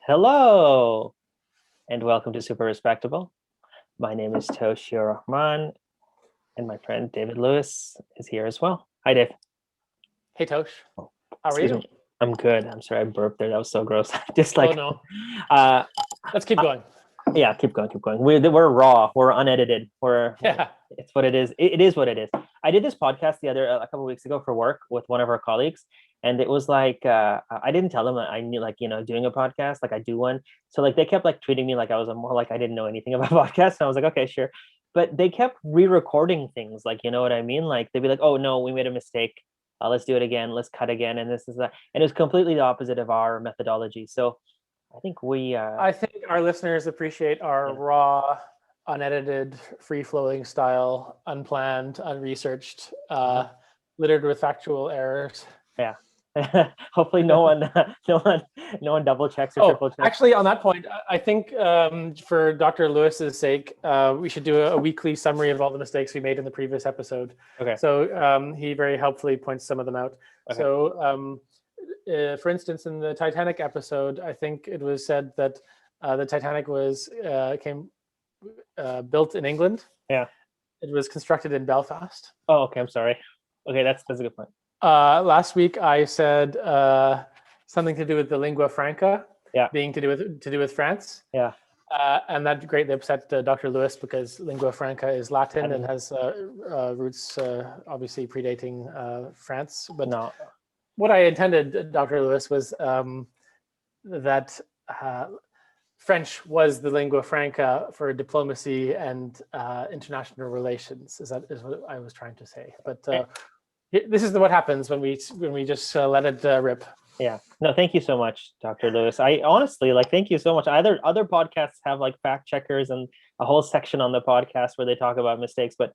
Hello, and welcome to Super Respectable. My name is Tosh, and my friend David Lewis is here as well. Hi, Dave. Hey Tosh, Oh, how are excuse you? me. I'm good. I'm sorry I burped there. That was so gross. Just Oh like, no, uh, let's keep going. yeah, keep going, keep going. We're raw. We're unedited. Yeah, It's what it is. It is what it is. I did this podcast a couple of weeks ago for work with one of our colleagues, and it was like I didn't tell them that I knew doing a podcast, like I do one. So like they kept like treating me like I was more like I didn't know anything about podcasts. And I was like, okay, sure. But they kept re-recording things, like you know what I mean? Like they'd be like, oh no, we made a mistake. Let's do it again. Let's cut again. And this is that. And it was completely the opposite of our methodology. So I think we I think our listeners appreciate our yeah. raw, unedited, free-flowing style, unplanned, unresearched, littered with factual errors. Yeah. Hopefully no one double checks or Oh, triple checks. actually, on that point, I think for Dr. Lewis's sake, we should do a weekly summary of all the mistakes we made in the previous episode. Okay. So he very helpfully points some of them out. Okay. So, for instance, in the Titanic episode, I think it was said that the Titanic was built in England. Yeah. It was constructed in Belfast. Oh, okay. I'm sorry. Okay, that's a good point. Last week I said something to do with the lingua franca, Yeah. being to do with France. Yeah. And that greatly upset Dr. Lewis because lingua franca is Latin and has roots obviously predating France. But no. What I intended, Dr. Lewis, was that French was the lingua franca for diplomacy and international relations. Is what I was trying to say. But this is what happens when we just let it rip. Yeah. No, thank you so much, Dr. Lewis. I honestly thank you so much. Other podcasts have like fact checkers and a whole section on the podcast where they talk about mistakes, but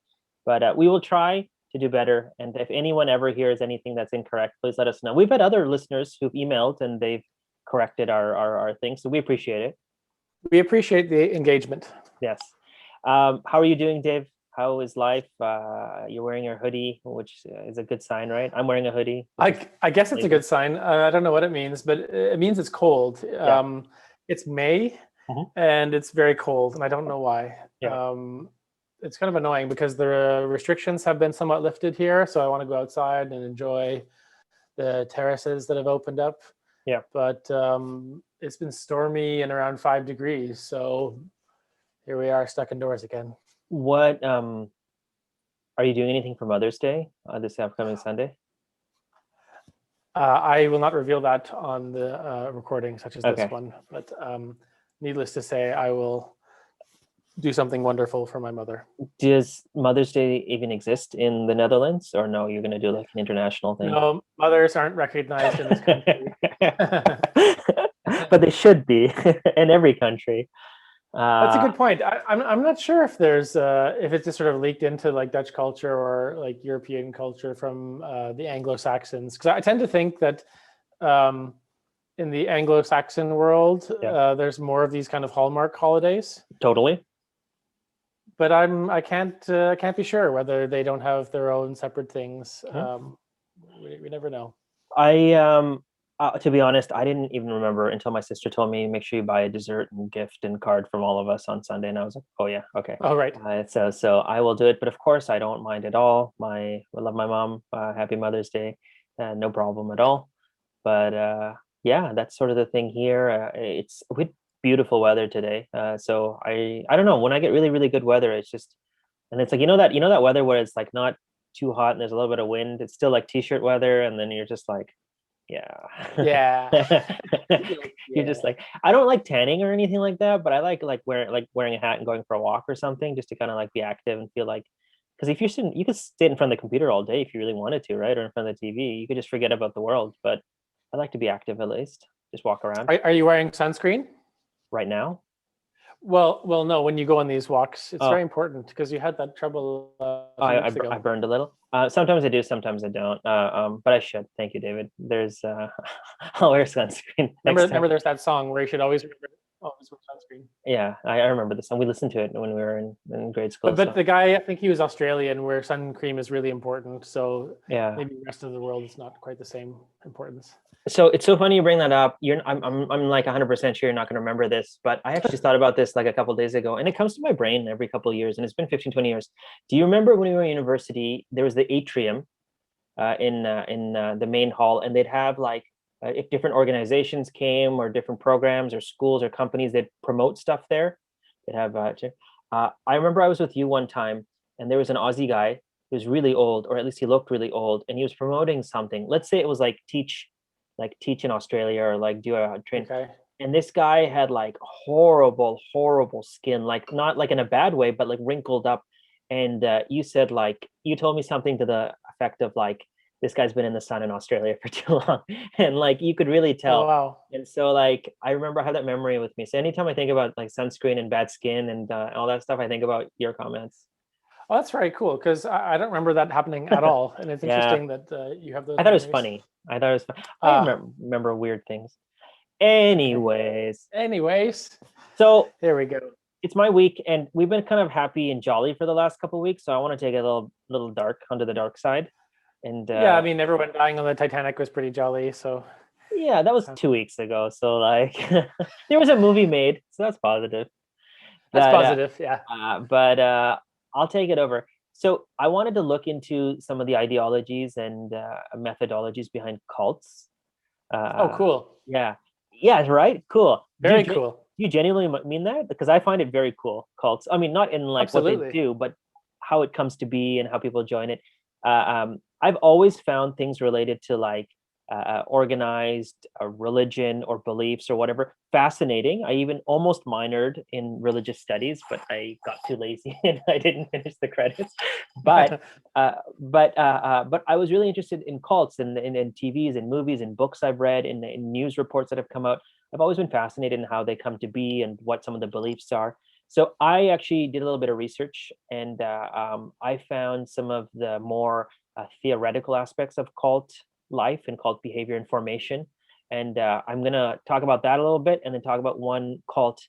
we will try to do better. And if anyone ever hears anything that's incorrect, please let us know. We've had other listeners who've emailed and they've corrected our things, so we appreciate it. We appreciate the engagement. Yes. How are you doing, Dave? How is life? You're wearing your hoodie, which is a good sign, right? I'm wearing a hoodie. I guess it's a good sign. I don't know what it means, but it means it's cold. Yeah. It's May, and it's very cold, and I don't know why. Yeah. It's kind of annoying because the restrictions have been somewhat lifted here, so I want to go outside and enjoy the terraces that have opened up. Yeah. But it's been stormy and around 5 degrees, so here we are stuck indoors again. What are you doing anything for Mother's Day this upcoming Sunday? I will not reveal that on the recording such as this one, but needless to say, I will do something wonderful for my mother. Does Mother's Day even exist in the Netherlands, or no, you're going to do like an international thing? No, mothers aren't recognized in this country. But they should be in every country. That's a good point. I'm not sure if there's if it's just sort of leaked into like Dutch culture or like European culture from the Anglo-Saxons, because I tend to think that in the Anglo-Saxon world there's more of these kind of hallmark holidays. Totally. But I can't be sure whether they don't have their own separate things. We never know. To be honest, I didn't even remember until my sister told me, make sure you buy a dessert and gift and card from all of us on Sunday. And I was like, oh yeah, okay. Oh, right. So I will do it. But of course, I don't mind at all. I love my mom. Happy Mother's Day. No problem at all. But yeah, that's sort of the thing here. It's with beautiful weather today. So I don't know, when I get really, really good weather, it's just, and it's like, you know that weather where it's like not too hot and there's a little bit of wind. It's still like t-shirt weather. And then you're just like, yeah. You're just like, I don't like tanning or anything like that, but I like wearing a hat and going for a walk or something, just to kind of like be active and feel like, because if you're sitting, you could sit in front of the computer all day if you really wanted to, right? Or in front of the TV, you could just forget about the world. But I like to be active, at least just walk around. Are you wearing sunscreen right now? Well, no. When you go on these walks, it's very important because you had that trouble. I burned a little. Sometimes I do, sometimes I don't. But I should. Thank you, David. There's I'll wear sunscreen. Remember, there's that song where you should always wear sunscreen. Yeah, I remember the song. We listened to it when we were in grade school. But the guy, I think he was Australian, where sun cream is really important. So yeah, maybe the rest of the world is not quite the same importance. So it's so funny you bring that up. I'm like 100% sure you're not going to remember this, but I actually thought about this like a couple of days ago, and it comes to my brain every couple of years, and it's been 15, 20 years. Do you remember when we were in university, there was the atrium in the main hall, and they'd have like if different organizations came or different programs or schools or companies, they'd promote stuff there. They'd have I remember I was with you one time, and there was an Aussie guy who was really old, or at least he looked really old, and he was promoting something. Let's say it was like teach in Australia or like do a train. Okay. And this guy had like horrible, horrible skin, like not like in a bad way, but like wrinkled up. And you said like you told me something to the effect of like this guy's been in the sun in Australia for too long, and like you could really Oh, tell. wow. And so like I remember I have that memory with me. So anytime I think about like sunscreen and bad skin and all that stuff, I think about your comments. Oh, that's very cool because I don't remember that happening at all. And it's Yeah, interesting that you have those I thought it was memories. funny. I thought it was fun. I Ah, remember weird things. okay. Anyways, Anyways, so there we go. it's my week, and we've been kind of happy and jolly for the last couple of weeks. So I want to take it a little dark, onto the dark side. And Yeah, I mean, everyone dying on the Titanic was pretty jolly. So yeah, that was uh, 2 weeks ago. So like, there was a movie made, so that's positive. that's That, positive. Yeah. but I'll take it over. So I wanted to look into some of the ideologies and methodologies behind cults. Oh, Uh, cool. yeah, yeah, right. Cool. Very cool. Do you genuinely mean that? Because I find it very cool. Cults. I mean, not in like what they Absolutely. do, but how it comes to be and how people join it. I've always found things related to like organized religion or beliefs or whatever fascinating. I even almost minored in religious studies, but I got too lazy and I didn't finish the credits. But but I was really interested in cults and in TVs and movies and books I've read in news reports that have come out. I've always been fascinated in how they come to be and what some of the beliefs are. So I actually did a little bit of research, and I found some of the more theoretical aspects of cult life and cult behavior and formation. And I'm going to talk about that a little bit and then talk about one cult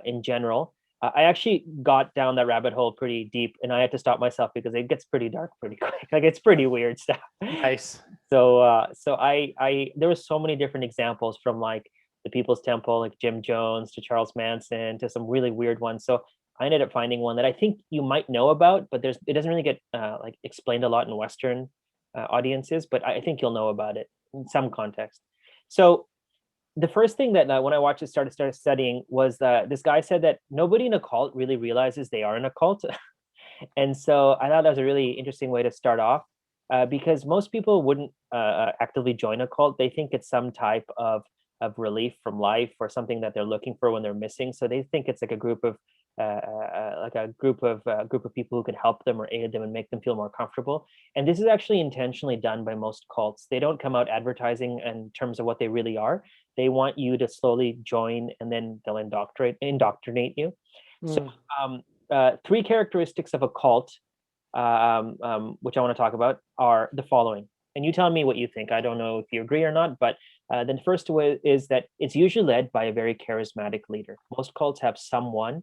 in general. I actually got down that rabbit hole pretty deep, and I had to stop myself because it gets pretty dark pretty quick. Like it's pretty weird stuff. Nice. So I there was so many different examples from like the People's Temple, like Jim Jones, to Charles Manson, to some really weird ones. So I ended up finding one that I think you might know about, but it doesn't really get like explained a lot in Western audiences, but I think you'll know about it in some context. So the first thing that when I watched it started studying was this guy said that nobody in a cult really realizes they are in a cult. And so I thought that was a really interesting way to start off, because most people wouldn't actively join a cult. They think it's some type of relief from life or something that they're looking for when they're missing. So they think it's like a group of group of people who can help them or aid them and make them feel more comfortable. And this is actually intentionally done by most cults. They don't come out advertising in terms of what they really are. They want you to slowly join, and then they'll indoctrinate you. So Mm. three characteristics of a cult, which I want to talk about, are the following. And you tell me what you think. I don't know if you agree or not, but then the first way is that it's usually led by a very charismatic leader. Most cults have someone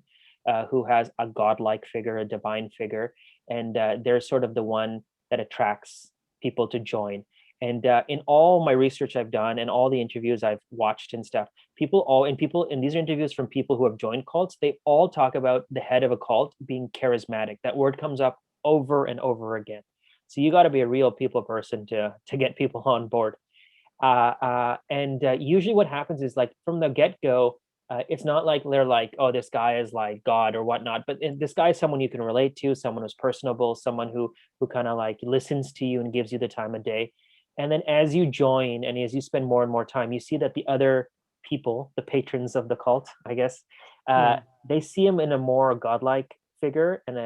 who has a godlike figure, a divine figure, and they're sort of the one that attracts people to join. And in all my research I've done and all the interviews I've watched and stuff, people in these interviews from people who have joined cults, they all talk about the head of a cult being charismatic. That word comes up over and over again. So you got to be a real people person to get people on board. And usually what happens is like from the get-go, it's not like they're like, oh, this guy is like God or whatnot, but this guy is someone you can relate to, someone who's personable, someone who kind of like listens to you and gives you the time of day. And then as you join and as you spend more and more time, you see that the other people, the patrons of the cult, I guess, Mm. they see him in a more godlike figure and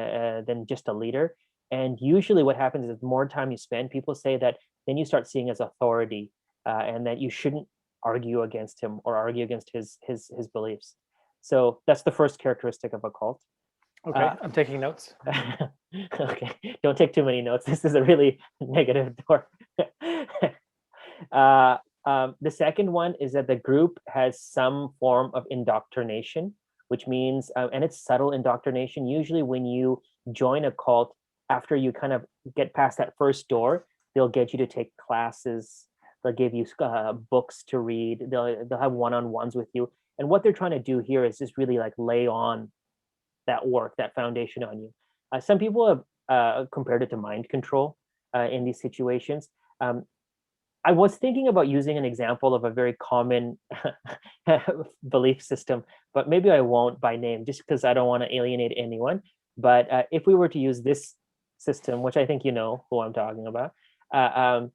than just a leader. And usually what happens is the more time you spend, people say that then you start seeing as authority, and that you shouldn't argue against him or argue against his beliefs. So that's the first characteristic of a cult. Okay, I'm taking notes. Okay, don't take too many notes. This is a really negative door. The second one is that the group has some form of indoctrination, which means, and it's subtle indoctrination. Usually, when you join a cult, after you kind of get past that first door, they'll get you to take classes They'll give you books to read. They'll have one-on-ones with you. And what they're trying to do here is just really like lay on that work, that foundation on you. Some people have compared it to mind control in these situations. Um, I was thinking about using an example of a very common belief system, but maybe I won't by name just because I don't want to alienate anyone. But if we were to use this system, which I think you know who I'm talking about, uh, um,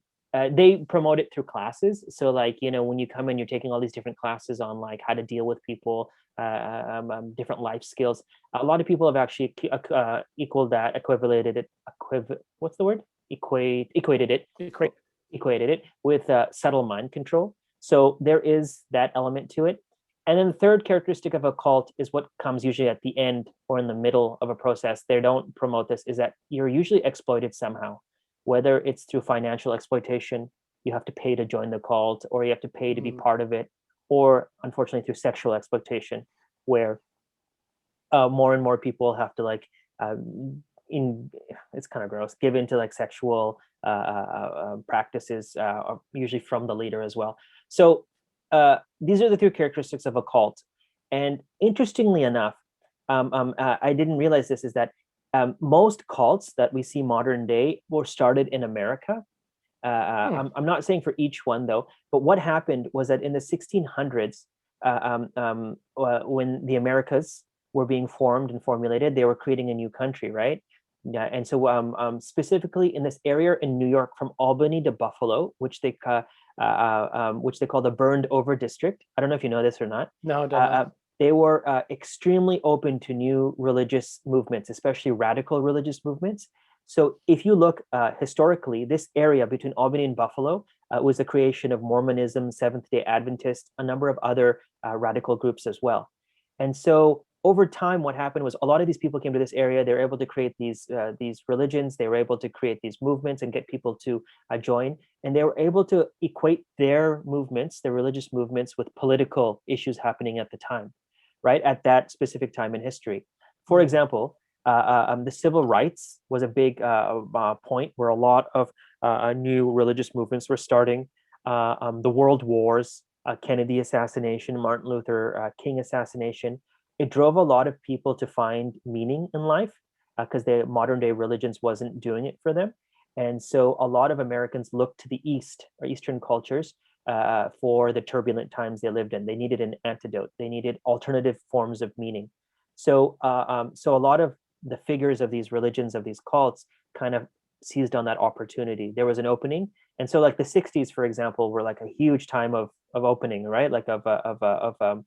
they promote it through classes. So, like, when you come in, you're taking all these different classes on like how to deal with people, different life skills. A lot of people have actually equaled that, equivalated it, what's the word? Equated it equated it with subtle mind control. So there is that element to it. And then the third characteristic of a cult is what comes usually at the end or in the middle of a process. They don't promote this, is that you're usually exploited somehow, whether it's through financial exploitation, you have to pay to join the cult, or you have to pay to be part of it, or unfortunately through sexual exploitation, where more and more people have to like it's kind of gross, give into like sexual practices, usually from the leader as well. So these are the three characteristics of a cult. And interestingly enough, I didn't realize this, is that most cults that we see modern day were started in America. I'm not saying for each one though, but what happened was that in the 1600s, when the Americas were being formed and formulated, they were creating a new country, right? Yeah, and so specifically in this area in New York, from Albany to Buffalo, which they call the burned over district. I don't know if you know this or not. No, don't know. They were extremely open to new religious movements, especially radical religious movements. So if you look historically, this area between Albany and Buffalo was the creation of Mormonism, Seventh-day Adventist, a number of other radical groups as well. And so over time, what happened was a lot of these people came to this area. They were able to create these religions. They were able to create these movements and get people to join. And they were able to equate their movements, their religious movements, with political issues happening at the time, right? At that specific time in history. For example, the civil rights was a big point where a lot of new religious movements were starting. The world wars, Kennedy assassination, Martin Luther King assassination, it drove a lot of people to find meaning in life because the modern day religions wasn't doing it for them. And so a lot of Americans looked to the East or Eastern cultures for the turbulent times they lived in. They needed an antidote. They needed alternative forms of meaning. So a lot of the figures of these religions, of these cults, kind of seized on that opportunity. There was an opening. And so like the 60s, for example, were like a huge time of opening, right? Like of a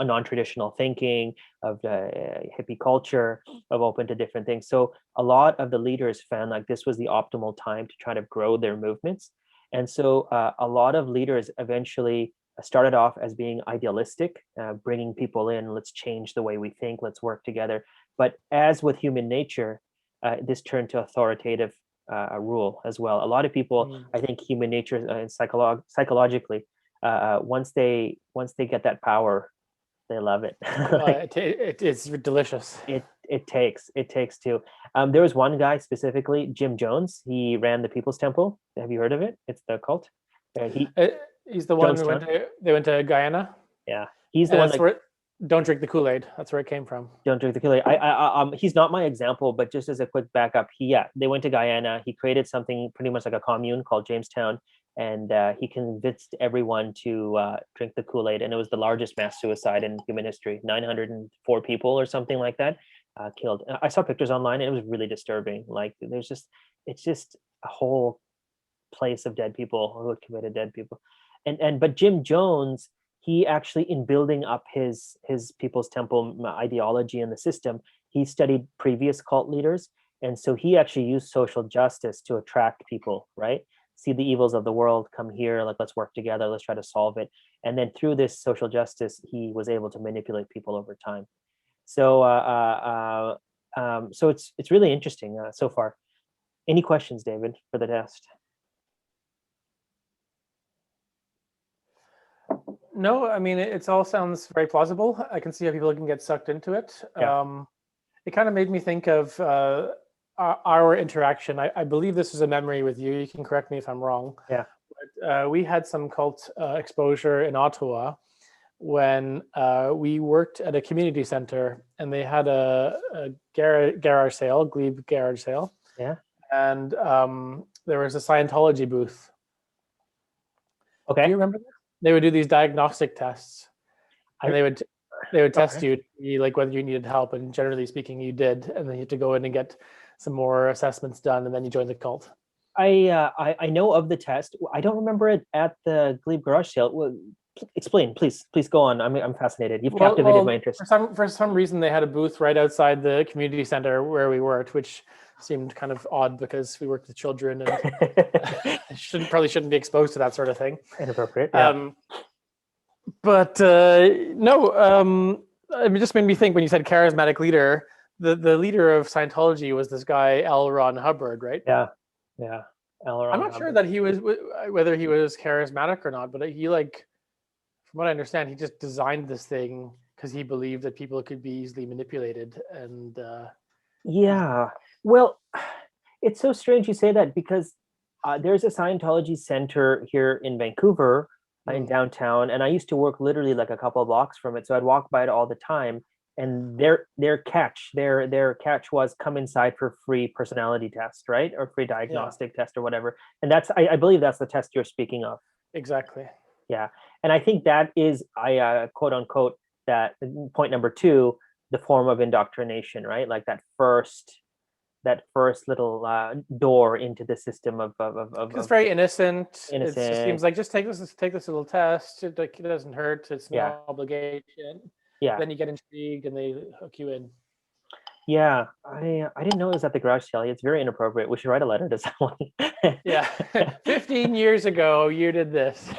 non-traditional thinking, of hippie culture, of open to different things. So a lot of the leaders found like this was the optimal time to try to grow their movements. And so a lot of leaders eventually started off as being idealistic, bringing people in, let's change the way we think, let's work together. But as with human nature, this turned to authoritative rule as well. A lot of people, I think human nature psychologically, once they get that power, they love it. It's delicious. It takes two. There was one guy specifically, Jim Jones. He ran the People's Temple. Have you heard of it? It's the cult. He's the one who they went to Guyana. Yeah, he's the one that don't drink the Kool-Aid. That's where it came from. Don't drink the Kool-Aid. He's not my example, but just as a quick backup, they went to Guyana. He created something pretty much like a commune called Jamestown, and he convinced everyone to drink the Kool-Aid, and it was the largest mass suicide in human history. 904 people or something like that killed. I saw pictures online, and it was really disturbing. Like it's just a whole place of dead people who had committed dead people, but Jim Jones, he actually, in building up his People's Temple ideology and the system, he studied previous cult leaders, and so he actually used social justice to attract people, right? See the evils of the world, come here, like let's work together, let's try to solve it. And then through this social justice, he was able to manipulate people over time. So so it's really interesting so far. Any questions, David, for the test? No, I mean, it all sounds very plausible. I can see how people can get sucked into it. Yeah. It kind of made me think of our interaction, I believe this is a memory with you. You can correct me if I'm wrong. Yeah. But, we had some cult exposure in Ottawa when we worked at a community center, and they had a garage sale, glebe garage sale. Yeah. And there was a Scientology booth. Do Okay. you remember that? They would do these diagnostic tests, and I- they would test Okay. you to see, like, whether you needed help, and generally speaking, you did. And then you had to go in and get some more assessments done, and then you joined the cult. I know of the test. I don't remember it at the Glebe garage sale. Well, explain, please. Please go on. I'm fascinated. You've captivated my interest. For some reason, they had a booth right outside the community center where we worked, which seemed kind of odd because we worked with children and probably shouldn't be exposed to that sort of thing. Inappropriate. Yeah. But no, it just made me think when you said charismatic leader. The leader of Scientology was this guy L. Ron Hubbard, right? Yeah. Yeah. I'm not sure that he was whether he was charismatic or not, but he, like, from what I understand, he just designed this thing because he believed that people could be easily manipulated. And Yeah. Well, it's so strange you say that because there's a Scientology center here in Vancouver, in downtown, and I used to work literally like a couple of blocks from it, so I'd walk by it all the time. And their catch was come inside for free personality test, right, or free diagnostic test or whatever. And that's I believe that's the test you're speaking of. exactly. Yeah, and I think that is quote unquote that point number two, the form of indoctrination, right? Like that first little door into the system of It's very innocent. It just innocent. seems like just take this little test. It doesn't hurt. It's no Yeah. obligation. Yeah, Then you get intrigued and they hook you in. yeah. I didn't know it was at the garage sale. It's very inappropriate. We should write a letter to someone. Yeah. 15 years ago, you did this.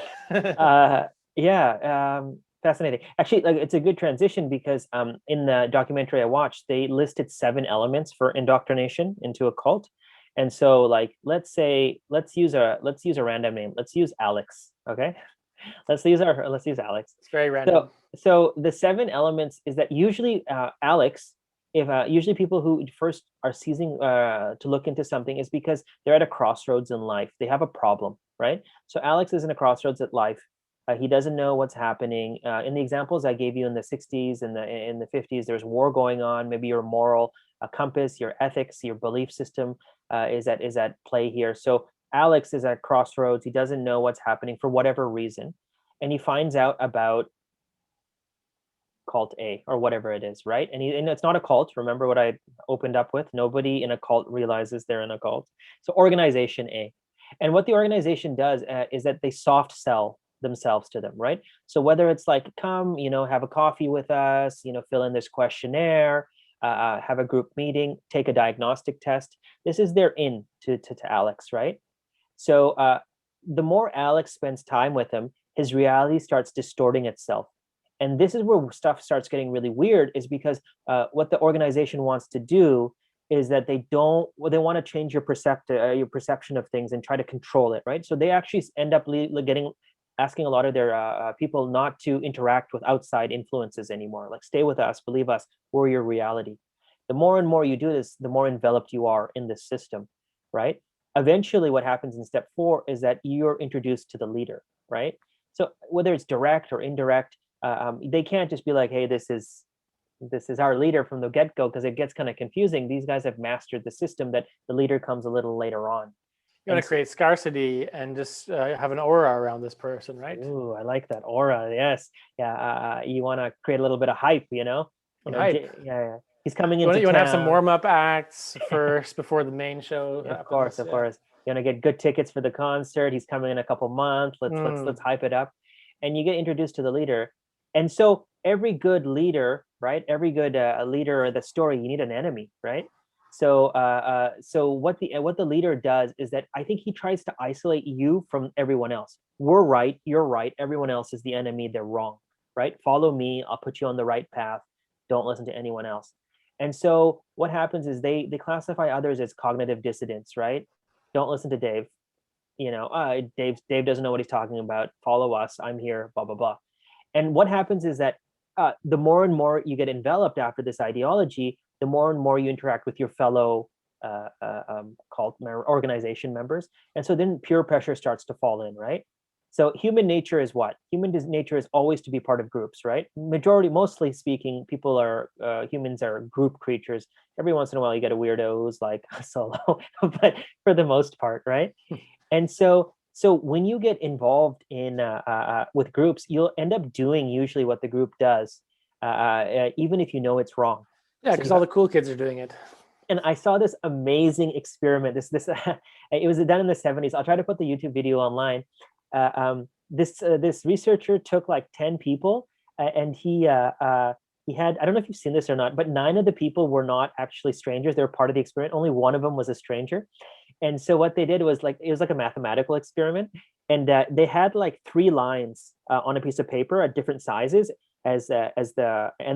Yeah. Fascinating. Actually, like it's a good transition because in the documentary I watched, they listed 7 elements for indoctrination into a cult. And so, like, let's use a random name. Let's use Alex. Okay. Let's use Alex. It's very random. So the 7 elements is that usually Alex, if usually people who first are seizing to look into something is because they're at a crossroads in life. They have a problem, right? So Alex is in a crossroads at life. He doesn't know what's happening. In the examples I gave you in the 60s and in the 50s, there's war going on. Maybe your moral compass, your ethics, your belief system is at play here. So Alex is at crossroads. He doesn't know what's happening for whatever reason, and he finds out about cult A or whatever it is, right? And it's not a cult. Remember what I opened up with? Nobody in a cult realizes they're in a cult. So organization A, and what the organization does is that they soft sell themselves to them, right? So whether it's like, come, have a coffee with us, fill in this questionnaire, have a group meeting, take a diagnostic test. This is their in to Alex, right? So the more Alex spends time with him, his reality starts distorting itself. And this is where stuff starts getting really weird, is because what the organization wants to do is that they want to change your perception of things and try to control it, right? So they actually end up asking a lot of their people not to interact with outside influences anymore. Like, stay with us, believe us, we're your reality. The more and more you do this, the more enveloped you are in this system, right? Eventually, what happens in step 4 is that you're introduced to the leader, right? So whether it's direct or indirect, they can't just be like, hey, this is our leader from the get-go, because it gets kind of confusing. These guys have mastered the system that the leader comes a little later on. You want to create scarcity and just have an aura around this person, right? Ooh, I like that aura. Yes. Yeah. You want to create a little bit of hype, Hype. Yeah. He's coming into You want to have some town. warm-up acts first before the main show. Yeah, of course. You want to get good tickets for the concert. He's coming in a couple months. Let's hype it up, and you get introduced to the leader. And so every good leader, right? Every good leader of the story, you need an enemy, right? So what the leader does is that I think he tries to isolate you from everyone else. We're right, you're right. Everyone else is the enemy. They're wrong, right? Follow me. I'll put you on the right path. Don't listen to anyone else. And so what happens is they classify others as cognitive dissidents, right? Don't listen to Dave. Dave doesn't know what he's talking about. Follow us. I'm here. Blah blah blah. And what happens is that the more and more you get enveloped after this ideology, the more and more you interact with your fellow cult organization members, and so then peer pressure starts to fall in, right? So human nature is what? Human nature is always to be part of groups, right? Mostly speaking, people are humans are group creatures. Every once in a while, you get a weirdo who's like solo, but for the most part, right? And so when you get involved in with groups, you'll end up doing usually what the group does, even if you know it's wrong. Yeah, So because all the cool kids are doing it. and I saw this amazing experiment. This it was done in the 70s. I'll try to put the YouTube video online. This researcher took like 10 people, and he had, I don't know if you've seen this or not, but 9 of the people were not actually strangers. They were part of the experiment. Only one of them was a stranger. And so what they did was like, it was like a mathematical experiment, and they had like 3 lines on a piece of paper at different sizes and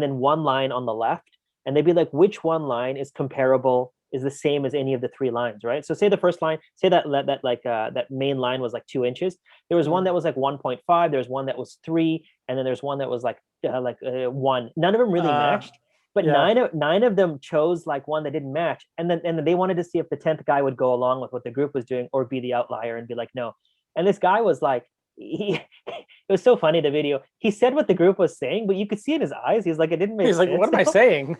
then 1 line on the left, and they'd be like, which one line is comparable, is the same as any of the 3 lines, right? So say the first line, say that main line was like 2 inches. There was one that was like 1.5. There was one that was 3, and then there's one that was like 1. None of them really matched, but yeah. nine of them chose like one that didn't match, and then they wanted to see if the 10th guy would go along with what the group was doing or be the outlier and be like no. And this guy was like, he it was so funny, the video. He said what the group was saying, but you could see in his eyes, he's like, it didn't make He's sense. like, what am I saying?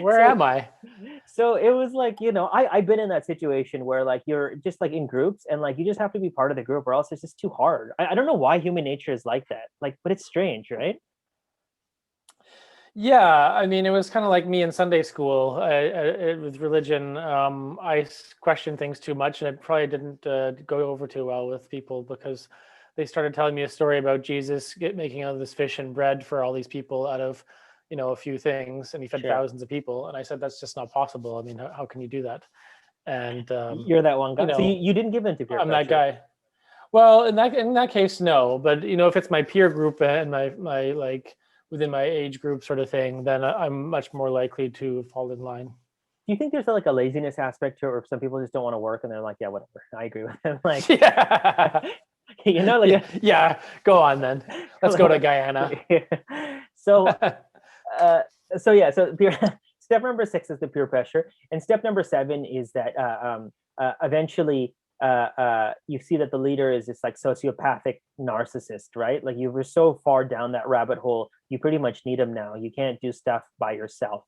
Where am I? So it was like, I've been in that situation where like you're just like in groups and like you just have to be part of the group or else it's just too hard. I don't know why human nature is like that. Like, but it's strange, right? Yeah, I mean, it was kind of like me in Sunday school. With religion, I questioned things too much, and it probably didn't go over too well with people because they started telling me a story about Jesus making all this fish and bread for all these people out of, a few things, and he fed thousands of people. And I said, that's just not possible. I mean, how can you do that? And you're that one guy. So you didn't give in to peer I'm pressure. that guy. Well, in that case, no. But if it's my peer group and my like within my age group sort of thing, then I'm much more likely to fall in line. Do you think there's like a laziness aspect to it, or some people just don't want to work and they're like, yeah, whatever. I agree with them. Like, yeah, yeah. Go on then. Let's go to Guyana. So, so peer, step number 6 is the peer pressure, and step number 7 is that eventually you see that the leader is this like sociopathic narcissist, right? Like you were so far down that rabbit hole, you pretty much need him now. You can't do stuff by yourself.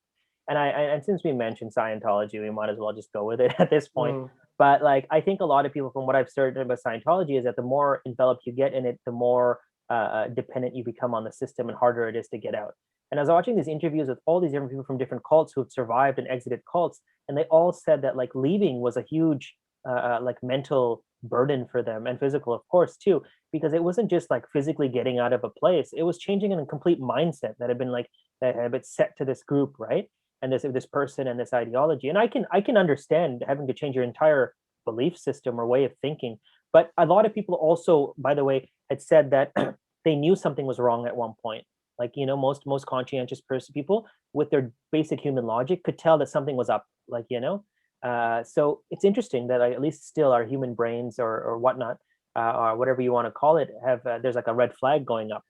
And since we mentioned Scientology, we might as well just go with it at this point. But like, I think a lot of people, from what I've started about Scientology, is that the more enveloped you get in it, the more dependent you become on the system and harder it is to get out. And I was watching these interviews with all these different people from different cults who have survived and exited cults, and they all said that like leaving was a huge like mental burden for them, and physical, of course, too, because it wasn't just like physically getting out of a place. It was changing a complete mindset that had been set to this group, right? And this person and this ideology. And I can understand having to change your entire belief system or way of thinking. But a lot of people also, by the way, had said that they knew something was wrong at one point. Like, most conscientious people with their basic human logic could tell that something was up. Like, so it's interesting that at least still our human brains or whatnot, or whatever you want to call it, have there's like a red flag going up.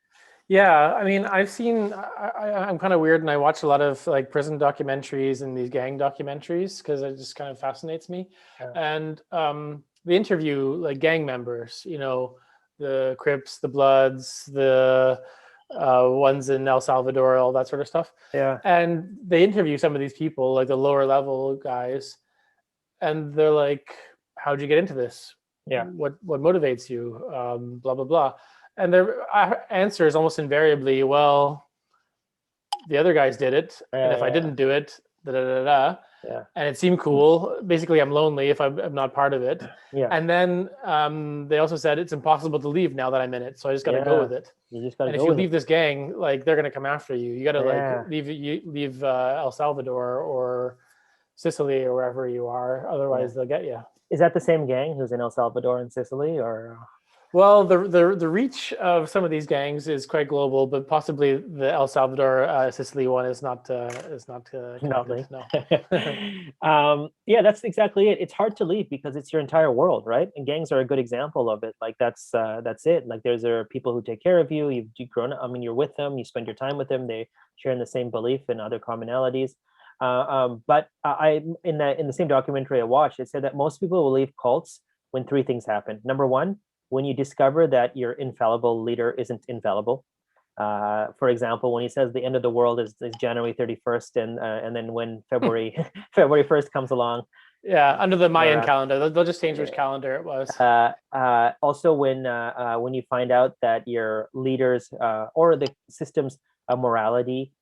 Yeah, I mean, I'm kind of weird, and I watch a lot of like prison documentaries and these gang documentaries because it just kind of fascinates me. Yeah. And they interview like gang members, the Crips, the Bloods, the ones in El Salvador, all that sort of stuff. Yeah. And they interview some of these people, like the lower level guys, and they're like, how'd you get into this? Yeah. What motivates you? Blah, blah, blah. And their answer is almost invariably, well, the other guys did it. And if I didn't do it, da, da, da, da. Yeah. And it seemed cool. Basically, I'm lonely if I'm not part of it. Yeah. And then they also said it's impossible to leave now that I'm in it. So I just got to go with it. You just got to go. And if you leave this gang, like they're going to come after you. You got to like leave El Salvador or Sicily or wherever you are. Otherwise, they'll get you. Is that the same gang who's in El Salvador and Sicily, or? Well, the reach of some of these gangs is quite global, but possibly the El Salvador Sicily one is not connected. No. Yeah, that's exactly it. It's hard to leave because it's your entire world, right? And gangs are a good example of it. Like that's it. Like there are people who take care of you. You've grown up. I mean, you're with them. You spend your time with them. They share in the same belief and other commonalities. But I in the same documentary I watched, it said that most people will leave cults when three things happen. Number one, when you discover that your infallible leader isn't infallible. For example, when he says the end of the world is January 31st, and then when February 1st comes along, Yeah, under the Mayan calendar, they'll just change which calendar it was. Also, when you find out that your leaders or the system's morality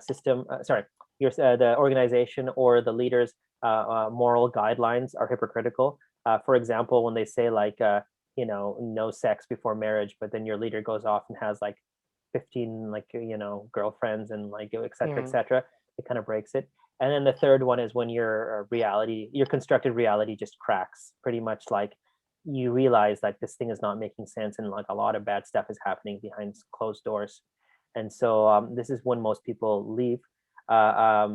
system, sorry, your the organization or the leaders' moral guidelines are hypocritical. For example, when they say like no sex before marriage, but then your leader goes off and has like 15 like girlfriends and like etc etc, it kind of breaks it. And then the third one is when your constructed reality just cracks, pretty much like you realize like this thing is not making sense and like a lot of bad stuff is happening behind closed doors. And so this is when most people leave. I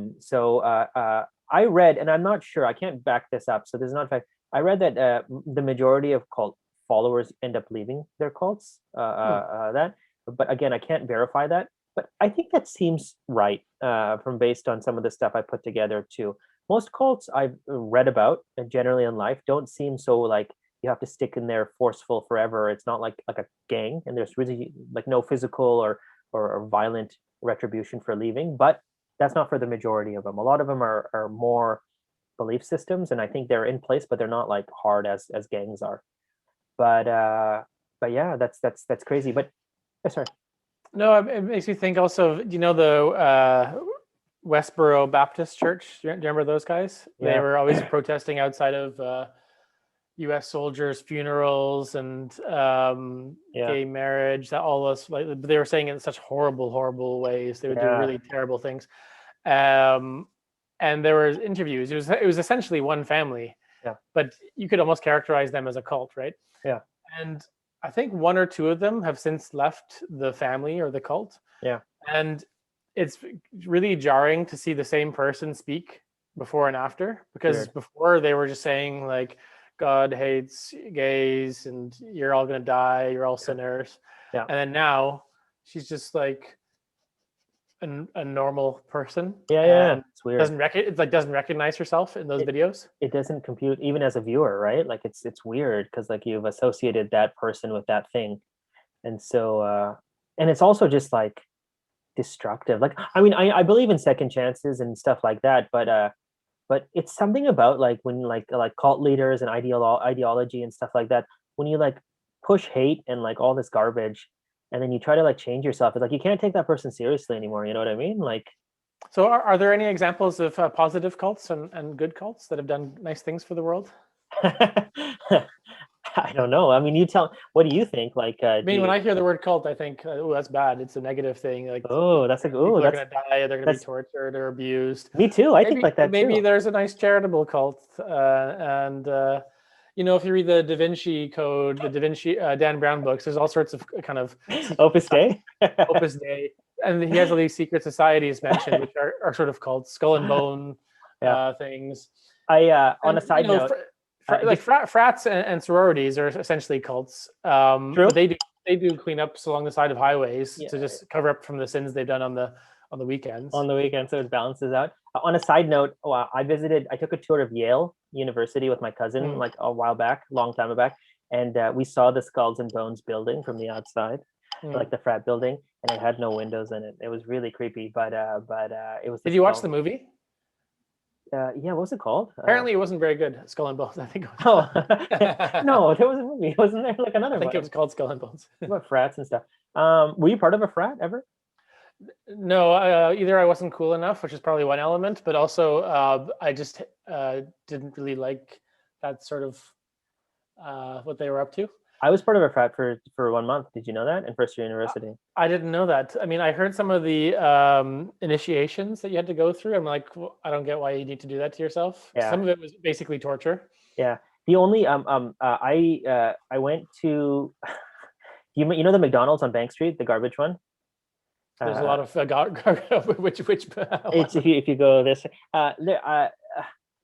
read, and I'm not sure, I can't back this up, so this is not fact. I read that the majority of cult followers end up leaving their cults. But again, I can't verify that. But I think that seems right from based on some of the stuff I put together too. Most cults I've read about, generally in life, don't seem so like you have to stick in there forceful forever. It's not like a gang, and there's really like no physical or violent retribution for leaving. But that's not for the majority of them. A lot of them are more belief systems, and I think they're in place, but they're not like hard as gangs are. But yeah, that's crazy. But sorry. No, it makes me think also, do you know the Westboro Baptist Church? Do you remember those guys? Yeah. They were always protesting outside of U.S. soldiers' funerals and gay marriage. That all those, like they were saying it in such horrible ways. They would do really terrible things. And there were interviews. It was essentially one family. Yeah. But you could almost characterize them as a cult, right? Yeah. And I think one or two of them have since left the family or the cult. Yeah. And it's really jarring to see the same person speak before and after, because before they were just saying like, God hates gays and you're all going to die. You're all sinners. Yeah. And then now she's just like a normal person. Yeah. It's weird. Doesn't recognize herself in those videos. It doesn't compute even as a viewer, right? Like it's weird because like you've associated that person with that thing, and so and it's also just like destructive. Like I mean, I believe in second chances and stuff like that, but it's something about like when like cult leaders and ideology and stuff like that, when you like push hate and like all this garbage, and then you try to like change yourself, it's like you can't take that person seriously anymore. You know what I mean? Like, so are there any examples of positive cults and good cults that have done nice things for the world? I don't know. I mean, what do you think? Like, I mean, when I hear the word cult, I think, oh, that's bad. It's a negative thing. Like, oh, that's like, oh, they're going to die. They're going to be tortured or abused. Me too. I think like that maybe too. There's a nice charitable cult. If you read the Da Vinci Code, the Da Vinci Dan Brown books, there's all sorts of kind of Opus Dei. Opus Dei. And he has all these secret societies mentioned, which are sort of called skull and bone things. On a side note, frats and sororities are essentially cults. True. They do cleanups along the side of highways to just cover up from the sins they've done on the weekends. On the weekends, so it balances out. On a side note, I took a tour of Yale University with my cousin like a while back, long time back, and we saw the Skulls and Bones building from the outside, like the frat building, and it had no windows in it. It was really creepy, but it was. Did you watch the movie? Yeah, what was it called? Apparently, it wasn't very good. Skull and Bones, I think. No, there was a movie. Wasn't there like another one? I think it was called Skull and Bones. About frats and stuff. Were you part of a frat ever? No, either I wasn't cool enough, which is probably one element, but also I just didn't really like that sort of what they were up to. I was part of a frat for 1 month. Did you know that? In first year university. I didn't know that. I mean, I heard some of the initiations that you had to go through. I'm like, well, I don't get why you need to do that to yourself. Yeah. Some of it was basically torture. Yeah. The only I went to you know the McDonald's on Bank Street, the garbage one. There's a lot of which it's if you go this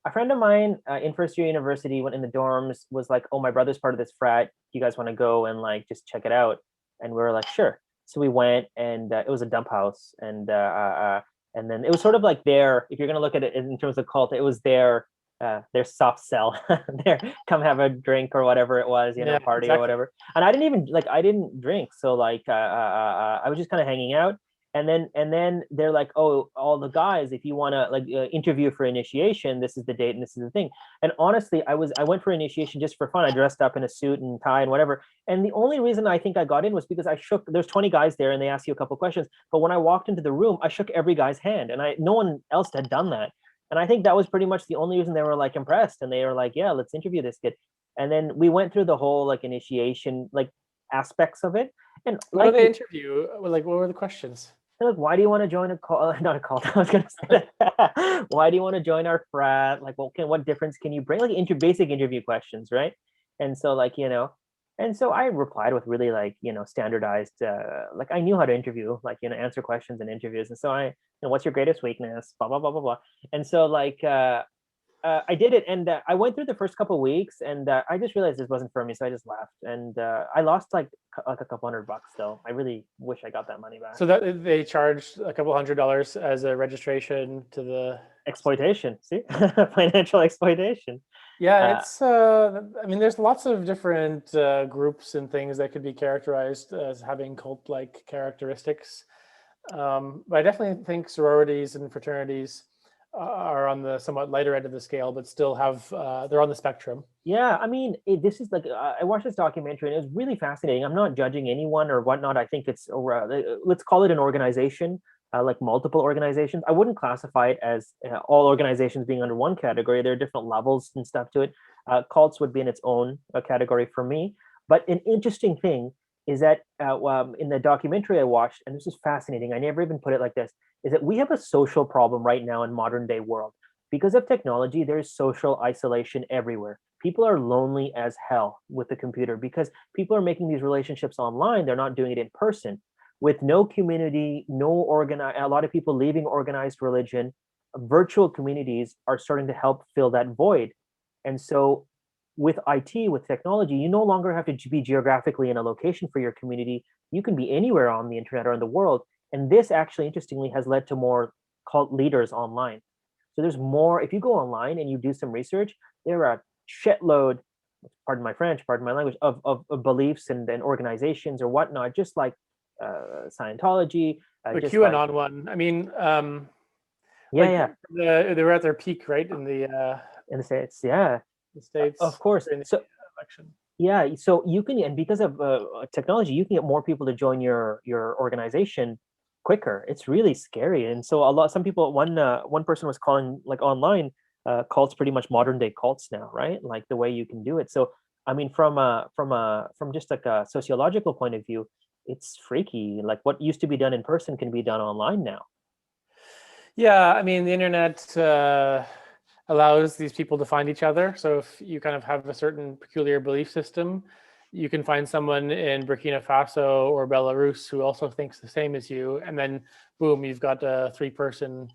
a friend of mine in first year university went in the dorms, was like, oh, my brother's part of this frat, you guys want to go and like just check it out? And we were like, sure. So we went, and it was a dump house, and And then it was sort of like if you're going to look at it in terms of cult, it was their soft sell, their come have a drink or whatever it was, Yeah, party or exactly. whatever. And I didn't drink, so I was just kind of hanging out. And then they're like, oh, all the guys, if you want to interview for initiation, this is the date and this is the thing. And honestly, I went for initiation just for fun. I dressed up in a suit and tie and whatever. And the only reason I think I got in was because there's 20 guys there and they asked you a couple questions. But when I walked into the room, I shook every guy's hand, and no one else had done that. And I think that was pretty much the only reason they were like impressed, and they were like, yeah, let's interview this kid. And then we went through the whole initiation aspects of it. And What did they interview? Like, what were the questions? like, why do you want to join a cult? Not a cult. I was gonna say that. Why do you want to join our frat? Like, what difference can you bring? Like, basic interview questions, right? And so, and so I replied with really standardized. I knew how to interview, answer questions in interviews. And so what's your greatest weakness? Blah blah blah blah blah. And so I did it, and I went through the first couple of weeks, and I just realized this wasn't for me, so I just left, and I lost like a couple $100 though. I really wish I got that money back. So that they charged a couple $100 as a registration to the exploitation. See, financial exploitation. Yeah, it's. I mean, there's lots of different groups and things that could be characterized as having cult-like characteristics. But I definitely think sororities and fraternities are on the somewhat lighter end of the scale, but still have they're on the spectrum. Yeah, I mean, this is I watched this documentary and it was really fascinating. I'm not judging anyone or whatnot. I think it's let's call it an organization, like multiple organizations. I wouldn't classify it as all organizations being under one category. There are different levels and stuff to it. Cults would be in its own category for me. But an interesting thing is that in the documentary I watched, and this is fascinating, I never even put it like this, is that we have a social problem right now in modern day world. Because of technology, there's social isolation everywhere. People are lonely as hell with the computer because people are making these relationships online. They're not doing it in person. With no community, a lot of people leaving organized religion, virtual communities are starting to help fill that void. And so with IT, with technology, you no longer have to be geographically in a location for your community. You can be anywhere on the internet or in the world. And this actually, interestingly, has led to more cult leaders online. So there's more, if you go online and you do some research, there are a shitload, pardon my French, pardon my language, of beliefs and organizations or whatnot, just like Scientology. The QAnon one. I mean, yeah. They were at their peak, right? In the States, yeah. The States, of course. In the election. Yeah, so you can, and because of technology, you can get more people to join your organization quicker. It's really scary. And so some people, one person was calling online cults pretty much modern day cults now, right? Like the way you can do it. So I mean, from just like a sociological point of view, it's freaky. Like what used to be done in person can be done online now. Yeah, I mean, the internet allows these people to find each other. So if you kind of have a certain peculiar belief system, you can find someone in Burkina Faso or Belarus who also thinks the same as you, and then boom, you've got a 3-person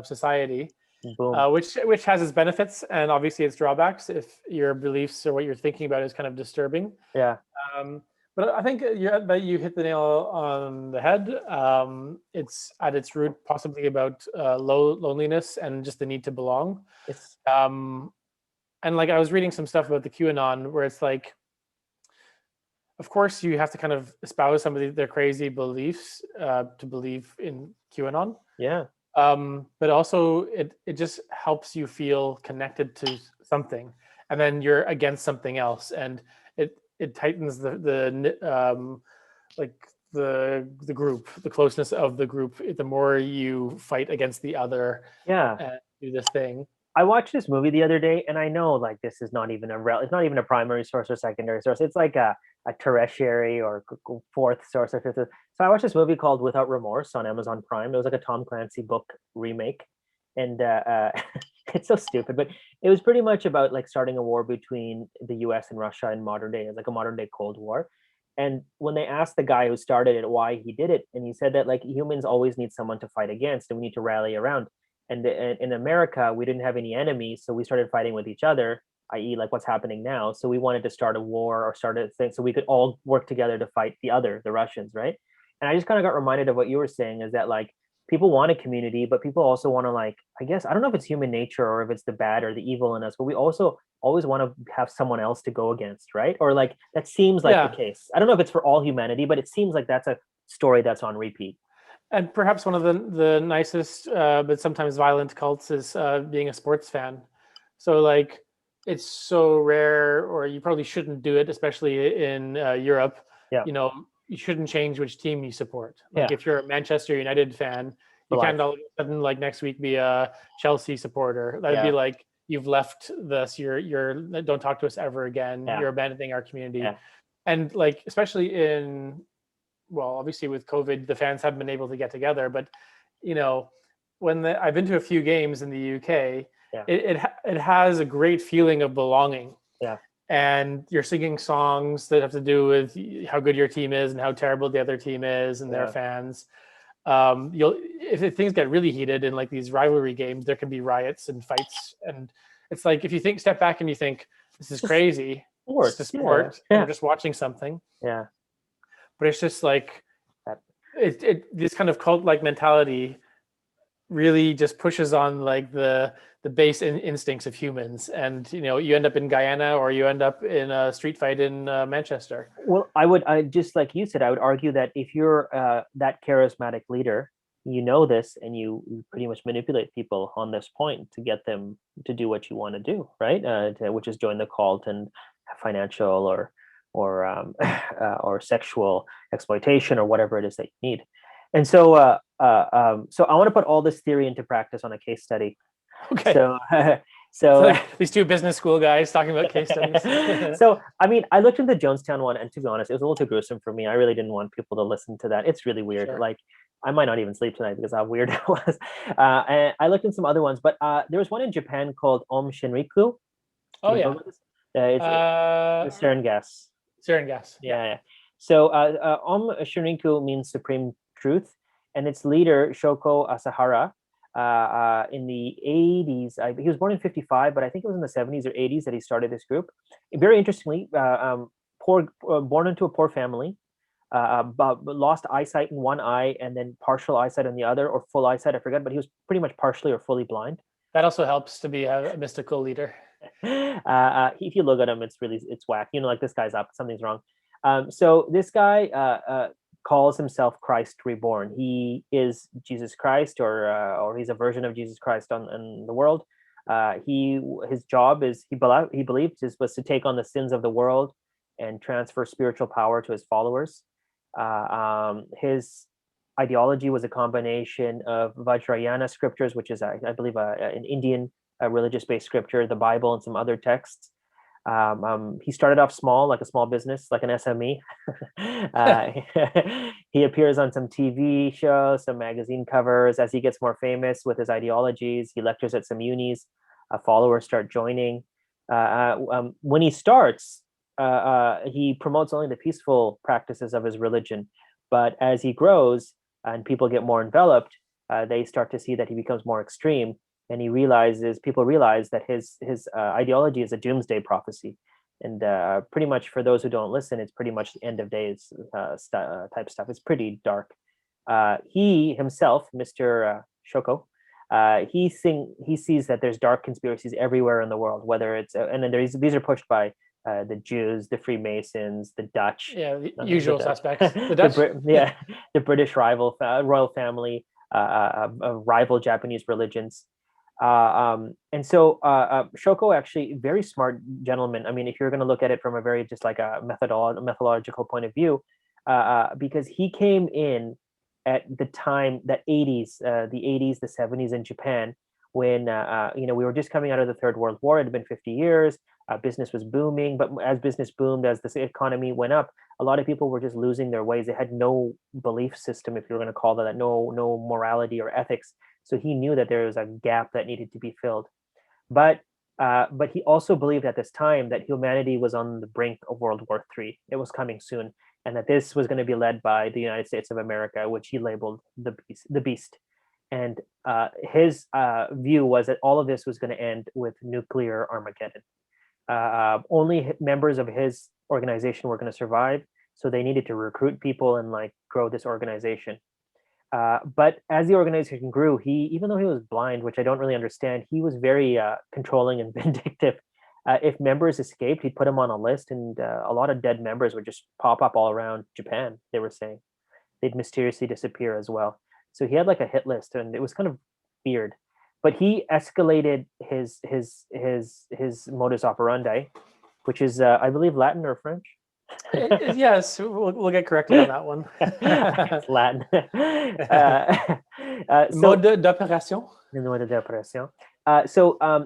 society, which has its benefits and obviously its drawbacks if your beliefs or what you're thinking about is kind of disturbing. Yeah. But I think you hit the nail on the head. It's at its root possibly about loneliness and just the need to belong. And like I was reading some stuff about the QAnon where it's like, of course, you have to kind of espouse some of their crazy beliefs to believe in QAnon. Yeah. But also it just helps you feel connected to something, and then you're against something else, and it tightens the group, the closeness of the group. The more you fight against the other, and do this thing. I watched this movie the other day, and I know like this is not even it's not even a primary source or secondary source. It's like a tertiary or fourth source or fifth. So I watched this movie called Without Remorse on Amazon Prime. It was like a Tom Clancy book remake, and it's so stupid, but it was pretty much about like starting a war between the U.S. and Russia in modern day, like a modern day Cold War. And when they asked the guy who started it why he did it, and he said that like humans always need someone to fight against, and we need to rally around. And in America, we didn't have any enemies, so we started fighting with each other, i.e., like what's happening now. So we wanted to start a war or start a thing so we could all work together to fight the Russians, right? And I just kind of got reminded of what you were saying, is that like people want a community, but people also want to, like, I guess, I don't know if it's human nature or if it's the bad or the evil in us, but we also always want to have someone else to go against, right? Or like that seems like the Yeah. case. I don't know if it's for all humanity, but it seems like that's a story that's on repeat. And perhaps one of the nicest but sometimes violent cults is being a sports fan. So like it's so rare, or you probably shouldn't do it, especially in Europe. Yeah. You know, you shouldn't change which team you support. Like Yeah. if you're a Manchester United fan, For you can't life. all of a sudden like next week be a Chelsea supporter. That'd be Yeah. like you've left this. You're don't talk to us ever again. Yeah. You're abandoning our community. Yeah. And like especially in, well, obviously with COVID, the fans haven't been able to get together. But you know, I've been to a few games in the UK, Yeah. it has a great feeling of belonging. Yeah. And you're singing songs that have to do with how good your team is and how terrible the other team is and their Yeah. fans. You'll if things get really heated in like these rivalry games, there can be riots and fights. And it's like if you step back and you think this is Just crazy, it's sports. just a sport, Yeah. and Yeah. we're just watching something. Yeah. But it's just like That- this kind of cult like mentality really just pushes on like the base instincts of humans, and you know you end up in Guyana or you end up in a street fight in Manchester. Well, I just like you said, I would argue that if you're that charismatic leader, you know this, and you pretty much manipulate people on this point to get them to do what you want to do, right? Which is join the cult and have financial or sexual exploitation or whatever it is that you need. And so I want to put all this theory into practice on a case study. Okay. So So so like these two business school guys talking about case studies. so I mean, I looked into the Jonestown one, and to be honest, it was a little too gruesome for me. I really didn't want people to listen to that. It's really weird. Sure. Like, I might not even sleep tonight because how weird it was. And I looked in some other ones, but there was one in Japan called Aum Shinrikyo. Oh You know yeah. about this? It's sarin gas. Sarin gas. Yeah. So Aum Shinrikyo means supreme truth, and its leader Shoko Asahara in the 80s. He was born in 55, but I think it was in the 70s or 80s that he started this group. Very interestingly, born into a poor family, but lost eyesight in one eye and then partial eyesight in the other, or full eyesight, I forget, but he was pretty much partially or fully blind. That also helps to be a mystical leader. If you look at him, it's whack. You know, like this guy's up, something's wrong. So this guy calls himself Christ reborn. He is Jesus Christ, or he's a version of Jesus Christ in the world. His job is he believed was to take on the sins of the world and transfer spiritual power to his followers. His ideology was a combination of Vajrayana scriptures, which is I believe an Indian religious-based scripture, the Bible, and some other texts. He started off small, like a small business, like an SME. He appears on some TV shows, some magazine covers. As he gets more famous with his ideologies, he lectures at some unis. Followers start joining. When he starts, he promotes only the peaceful practices of his religion. But as he grows and people get more enveloped, they start to see that he becomes more extreme, and people realize that his ideology is a doomsday prophecy, and pretty much for those who don't listen, it's pretty much the end of days type stuff. It's pretty dark. He himself, Mr. Shoko, he sees that there's dark conspiracies everywhere in the world, whether it's and then these are pushed by the Jews, the Freemasons, the Dutch, Yeah, the usual suspects. The Dutch, Dutch, the British royal family, rival Japanese religions. And so Shoko, actually very smart gentleman. I mean, if you're going to look at it from a very just like a methodological point of view, because he came in at the time that the 80s, the 70s in Japan, when we were just coming out of the Third World War. It had been 50 years. Business was booming, but as business boomed, as the economy went up, a lot of people were just losing their ways. They had no belief system, if you're going to call that, no morality or ethics. So he knew that there was a gap that needed to be filled. But he also believed at this time that humanity was on the brink of World War III. It was coming soon, and that this was going to be led by the United States of America, which he labeled the beast. And his view was that all of this was going to end with nuclear Armageddon. Only members of his organization were going to survive, so they needed to recruit people and like grow this organization. But as the organization grew, even though he was blind, which I don't really understand, he was very controlling and vindictive. If members escaped, he'd put them on a list, and a lot of dead members would just pop up all around Japan. They were saying they'd mysteriously disappear as well. So he had like a hit list, and it was kind of weird. But he escalated his modus operandi, which is I believe Latin or French. Yes, we'll get corrected on that one. It's Latin. Mode d'opération.